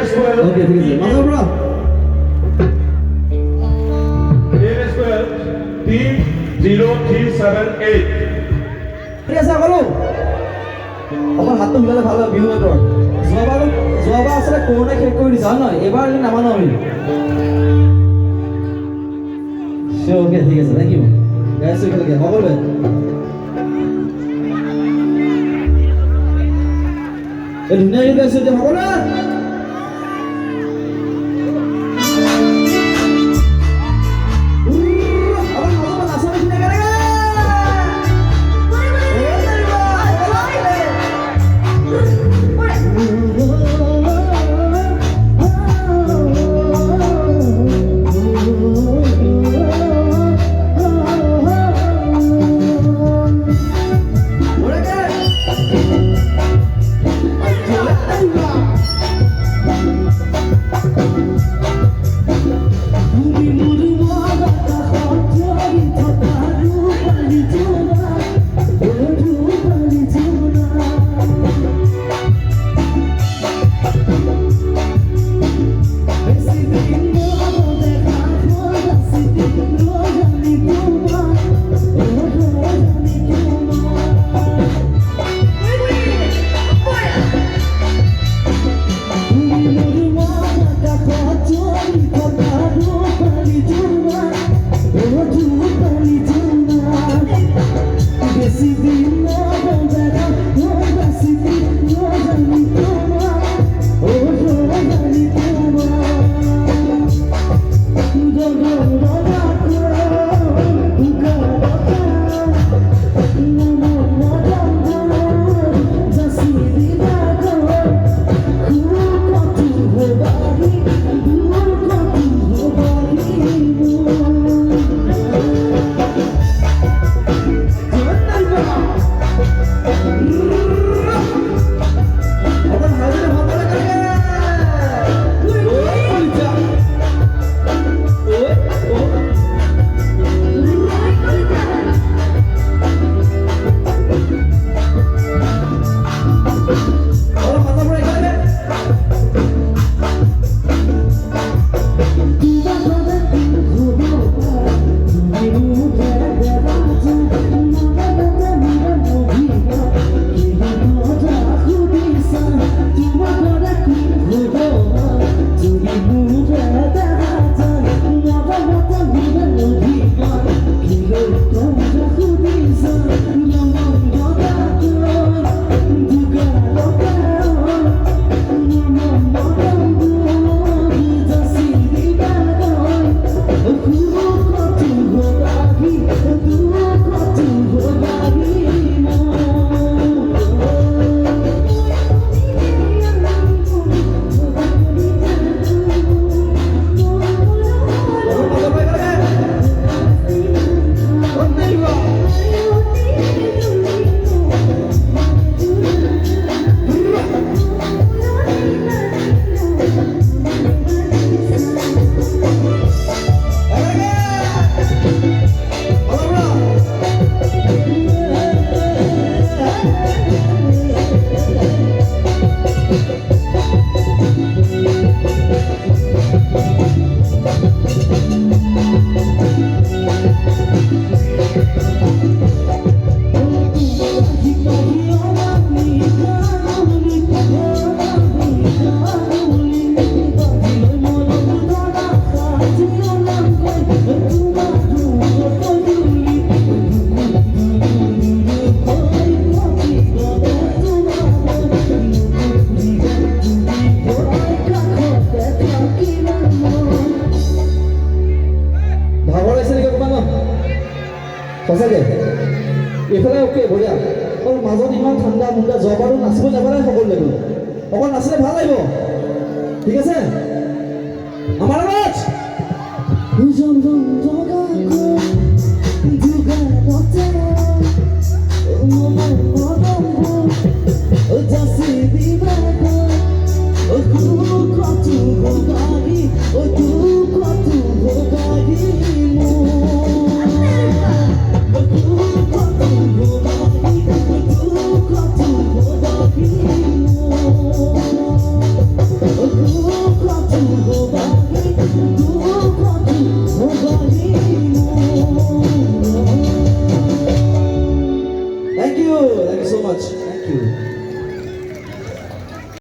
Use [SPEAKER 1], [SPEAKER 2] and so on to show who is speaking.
[SPEAKER 1] AS12.
[SPEAKER 2] Okay, ঠিক আছে মাথা বড়
[SPEAKER 1] AS12 30378.
[SPEAKER 2] ঠিক আছে বলো অকল হাতটো মিলালে ভাল হয় বিহু এটৰ যোৱাবাৰ আচলতে কৰোণাই শেষ কৰি দিছে হয় নহয় এবাৰ নামানো আমি ওকে ঠিক আছে থেংক ইউ গাইছো একেলগে সকলোৱে এই ধুনীয়াকৈ গাইছো এতিয়া সকলোৱে সঁচাকৈ এইফালে অ'কে বঢ়িয়া আৰু মাজত ইমান ঠাণ্ডা মুণ্ডা যোৱাবাৰো নাচিব নাপাৰে সকলো দেখোন অকল নাচিলে ভাল লাগিব ঠিক আছে আমাৰ আৱাজ Oh, thank you so much, thank you.